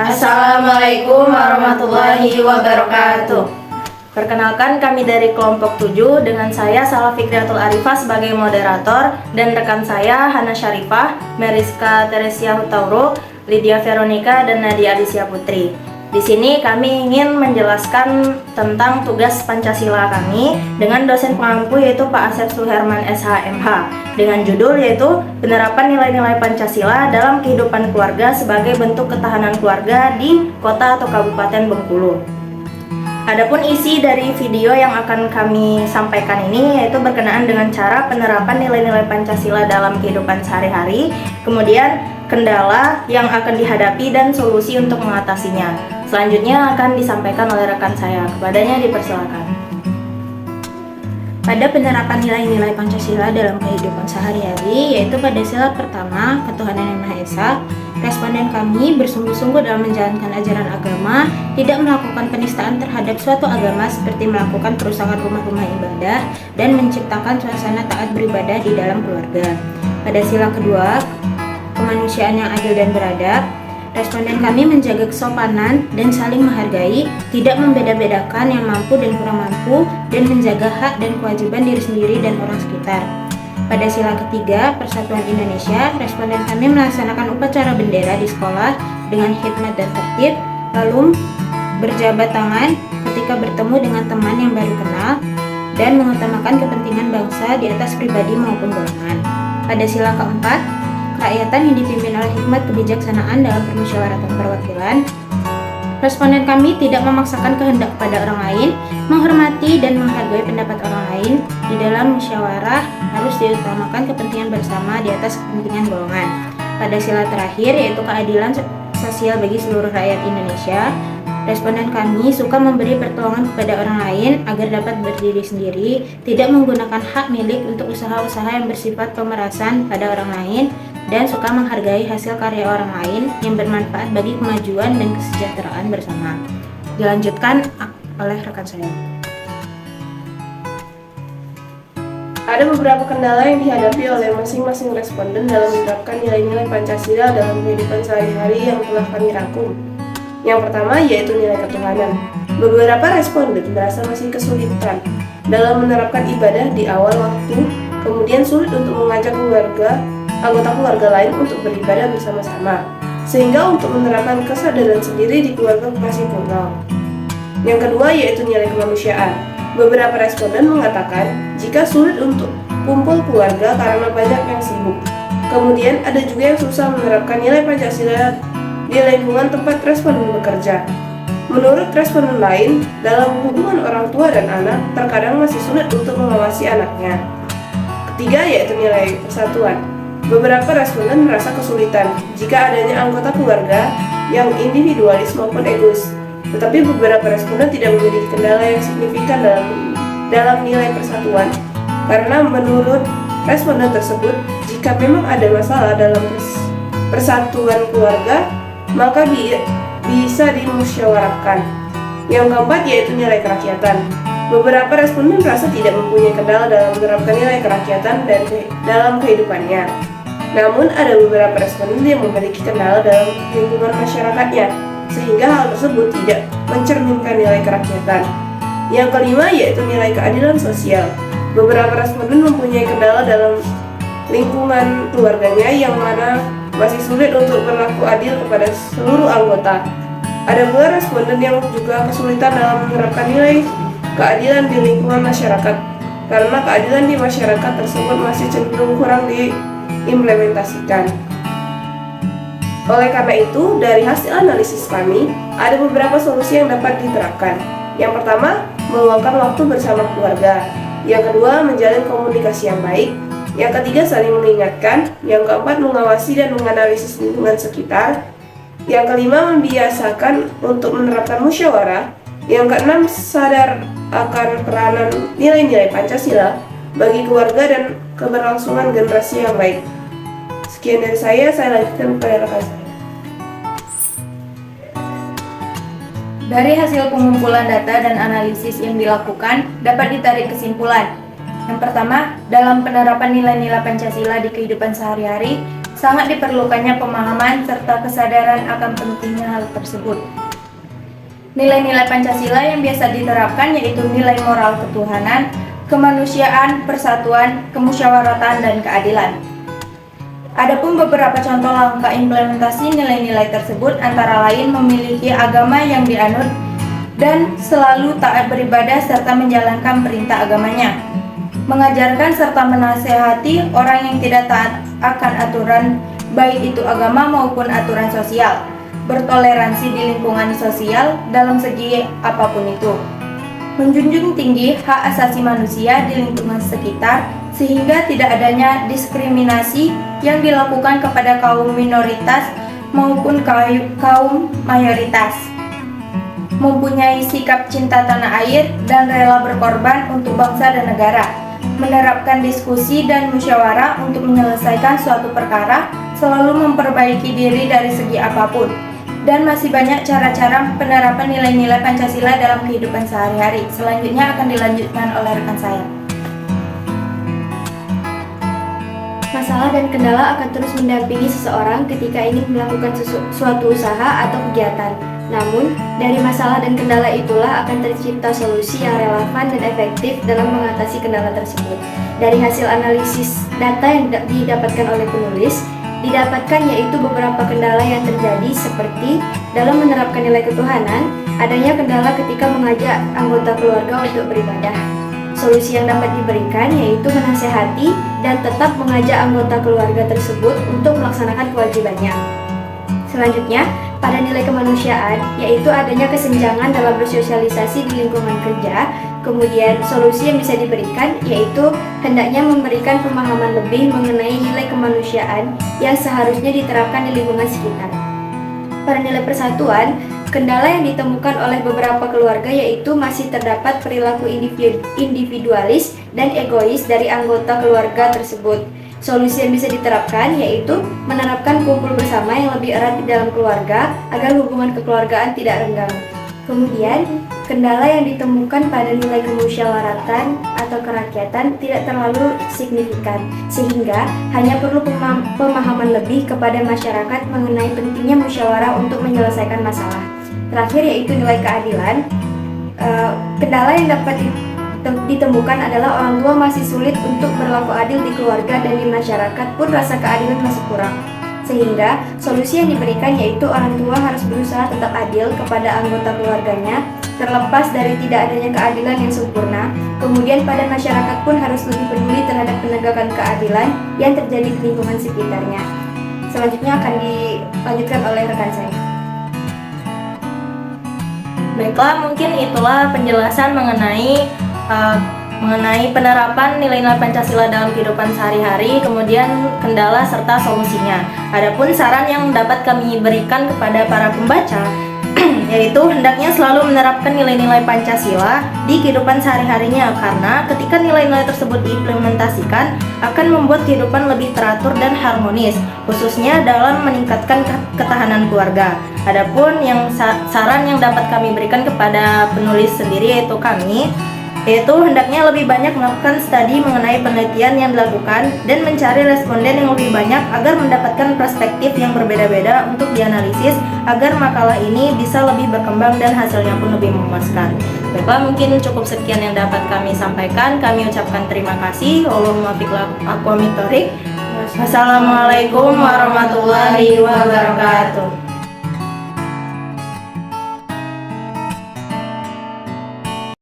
Assalamualaikum warahmatullahi wabarakatuh. Perkenalkan, kami dari kelompok 7 dengan saya Salwa Fikriatul Arifah sebagai moderator dan rekan saya Hana Syarifah, Meriska Teresia Hutauro, Lydia Veronica, dan Nadia Alicia Putri. Di sini kami ingin menjelaskan tentang tugas Pancasila kami dengan dosen pengampu yaitu Pak Asep Suherman SH.MH dengan judul yaitu penerapan nilai-nilai Pancasila dalam kehidupan keluarga sebagai bentuk ketahanan keluarga di kota atau kabupaten Bengkulu. Adapun isi dari video yang akan kami sampaikan ini yaitu berkenaan dengan cara penerapan nilai-nilai Pancasila dalam kehidupan sehari-hari, kemudian kendala yang akan dihadapi dan solusi untuk mengatasinya. Selanjutnya akan disampaikan oleh rekan saya. Kepadanya dipersilakan. Pada penerapan nilai-nilai Pancasila dalam kehidupan sehari-hari, yaitu pada sila pertama, ketuhanan yang Maha Esa, responden kami bersungguh-sungguh dalam menjalankan ajaran agama, tidak melakukan penistaan terhadap suatu agama seperti melakukan perusakan rumah-rumah ibadah, dan menciptakan suasana taat beribadah di dalam keluarga. Pada sila kedua, kemanusiaan yang adil dan beradab, responden kami menjaga kesopanan dan saling menghargai, tidak membeda-bedakan yang mampu dan kurang mampu, dan menjaga hak dan kewajiban diri sendiri dan orang sekitar. Pada sila ketiga, Persatuan Indonesia, responden kami melaksanakan upacara bendera di sekolah dengan hikmat dan tertib, lalu berjabat tangan ketika bertemu dengan teman yang baru kenal, dan mengutamakan kepentingan bangsa di atas pribadi maupun golongan. Pada sila keempat, kerakyatan yang dipimpin oleh hikmat kebijaksanaan dalam permusyawaratan perwakilan, responden kami tidak memaksakan kehendak pada orang lain, menghormati dan menghargai pendapat orang lain. Di dalam musyawarah harus diutamakan kepentingan bersama di atas kepentingan golongan. Pada sila terakhir yaitu keadilan sosial bagi seluruh rakyat Indonesia, responden kami suka memberi pertolongan kepada orang lain agar dapat berdiri sendiri, tidak menggunakan hak milik untuk usaha-usaha yang bersifat pemerasan pada orang lain, dan suka menghargai hasil karya orang lain yang bermanfaat bagi kemajuan dan kesejahteraan bersama. Dilanjutkan oleh rekan saya. Ada beberapa kendala yang dihadapi oleh masing-masing responden dalam menerapkan nilai-nilai Pancasila dalam kehidupan sehari-hari yang telah kami rangkum. Yang pertama yaitu nilai ketuhanan. Beberapa responden merasa masih kesulitan dalam menerapkan ibadah di awal waktu, kemudian sulit untuk mengajak anggota keluarga lain untuk beribadah bersama-sama, sehingga untuk menerapkan kesadaran sendiri di keluarga masih kurang. Yang kedua yaitu nilai kemanusiaan. Beberapa responden mengatakan jika sulit untuk kumpul keluarga karena banyak yang sibuk. Kemudian ada juga yang susah menerapkan nilai Pancasila di lingkungan tempat responden bekerja. Menurut responden lain, dalam hubungan orang tua dan anak terkadang masih sulit untuk mengawasi anaknya. Ketiga yaitu nilai persatuan. Beberapa responden merasa kesulitan jika adanya anggota keluarga yang individualis maupun egois. Tetapi beberapa responden tidak memiliki kendala yang signifikan dalam nilai persatuan, karena menurut responden tersebut, jika memang ada masalah dalam persatuan keluarga, maka bisa dimusyawarahkan. Yang keempat yaitu nilai kerakyatan. Beberapa responden merasa tidak mempunyai kendala dalam menerapkan nilai kerakyatan dan dalam kehidupannya. Namun ada beberapa responden yang memiliki kendala dalam lingkungan masyarakatnya, sehingga hal tersebut tidak mencerminkan nilai kerakyatan. Yang kelima yaitu nilai keadilan sosial. Beberapa responden mempunyai kendala dalam lingkungan keluarganya yang mana masih sulit untuk berlaku adil kepada seluruh anggota. Ada pula responden yang juga kesulitan dalam menerapkan nilai keadilan di lingkungan masyarakat, karena keadilan di masyarakat tersebut masih cenderung kurang diimplementasikan. Oleh karena itu, dari hasil analisis kami, ada beberapa solusi yang dapat diterapkan. Yang pertama, meluangkan waktu bersama keluarga. Yang kedua, menjalin komunikasi yang baik. Yang ketiga, saling mengingatkan. Yang keempat, mengawasi dan menganalisis lingkungan sekitar. Yang kelima, membiasakan untuk menerapkan musyawarah. Yang keenam, sadar akan peranan nilai-nilai Pancasila bagi keluarga dan keberlangsungan generasi yang baik. Sekian dari saya lanjutkan kepada rekan saya. Dari hasil pengumpulan data dan analisis yang dilakukan, dapat ditarik kesimpulan. Yang pertama, dalam penerapan nilai-nilai Pancasila di kehidupan sehari-hari, sangat diperlukannya pemahaman serta kesadaran akan pentingnya hal tersebut. Nilai-nilai Pancasila yang biasa diterapkan yaitu nilai moral ketuhanan, kemanusiaan, persatuan, kemusyawaratan, dan keadilan. Adapun beberapa contoh langkah implementasi nilai-nilai tersebut antara lain memiliki agama yang dianut dan selalu taat beribadah serta menjalankan perintah agamanya, mengajarkan serta menasehati orang yang tidak taat akan aturan baik itu agama maupun aturan sosial, bertoleransi di lingkungan sosial dalam segi apapun itu, menjunjung tinggi hak asasi manusia di lingkungan sekitar sehingga tidak adanya diskriminasi yang dilakukan kepada kaum minoritas maupun kaum mayoritas, mempunyai sikap cinta tanah air dan rela berkorban untuk bangsa dan negara, menerapkan diskusi dan musyawarah untuk menyelesaikan suatu perkara, selalu memperbaiki diri dari segi apapun, dan masih banyak cara-cara penerapan nilai-nilai Pancasila dalam kehidupan sehari-hari. Selanjutnya akan dilanjutkan oleh rekan saya. Masalah dan kendala akan terus mendampingi seseorang ketika ingin melakukan suatu usaha atau kegiatan. Namun, dari masalah dan kendala itulah akan tercipta solusi yang relevan dan efektif dalam mengatasi kendala tersebut. Dari hasil analisis data yang didapatkan oleh penulis, didapatkan yaitu beberapa kendala yang terjadi seperti dalam menerapkan nilai ketuhanan, adanya kendala ketika mengajak anggota keluarga untuk beribadah. Solusi yang dapat diberikan yaitu menasehati dan tetap mengajak anggota keluarga tersebut untuk melaksanakan kewajibannya. Selanjutnya, pada nilai kemanusiaan, yaitu adanya kesenjangan dalam bersosialisasi di lingkungan kerja. Kemudian, solusi yang bisa diberikan yaitu hendaknya memberikan pemahaman lebih mengenai nilai kemanusiaan yang seharusnya diterapkan di lingkungan sekitar. Pada nilai persatuan, kendala yang ditemukan oleh beberapa keluarga yaitu masih terdapat perilaku individualis dan egois dari anggota keluarga tersebut. Solusi yang bisa diterapkan yaitu menerapkan kumpul bersama yang lebih erat di dalam keluarga agar hubungan kekeluargaan tidak renggang. Kemudian, kendala yang ditemukan pada nilai kemusyawaratan atau kerakyatan tidak terlalu signifikan, sehingga hanya perlu pemahaman lebih kepada masyarakat mengenai pentingnya musyawarah untuk menyelesaikan masalah. Terakhir yaitu nilai keadilan. Kendala yang dapat ditemukan adalah orang tua masih sulit untuk berlaku adil di keluarga dan di masyarakat pun rasa keadilan masih kurang. Sehingga solusi yang diberikan yaitu orang tua harus berusaha tetap adil kepada anggota keluarganya terlepas dari tidak adanya keadilan yang sempurna. Kemudian pada masyarakat pun harus lebih peduli terhadap penegakan keadilan yang terjadi di lingkungan sekitarnya. Selanjutnya akan dilanjutkan oleh rekan saya. Baiklah, mungkin itulah penjelasan mengenai penerapan nilai-nilai Pancasila dalam kehidupan sehari-hari, kemudian kendala serta solusinya. Adapun saran yang dapat kami berikan kepada para pembaca yaitu hendaknya selalu menerapkan nilai-nilai Pancasila di kehidupan sehari-harinya, karena ketika nilai-nilai tersebut diimplementasikan akan membuat kehidupan lebih teratur dan harmonis, khususnya dalam meningkatkan ketahanan keluarga. Adapun saran yang dapat kami berikan kepada penulis sendiri yaitu hendaknya lebih banyak melakukan studi mengenai penelitian yang dilakukan dan mencari responden yang lebih banyak agar mendapatkan perspektif yang berbeda-beda untuk dianalisis agar makalah ini bisa lebih berkembang dan hasilnya pun lebih memuaskan. Baiklah, mungkin cukup sekian yang dapat kami sampaikan. Kami ucapkan terima kasih. Wassalamualaikum warahmatullahi wabarakatuh.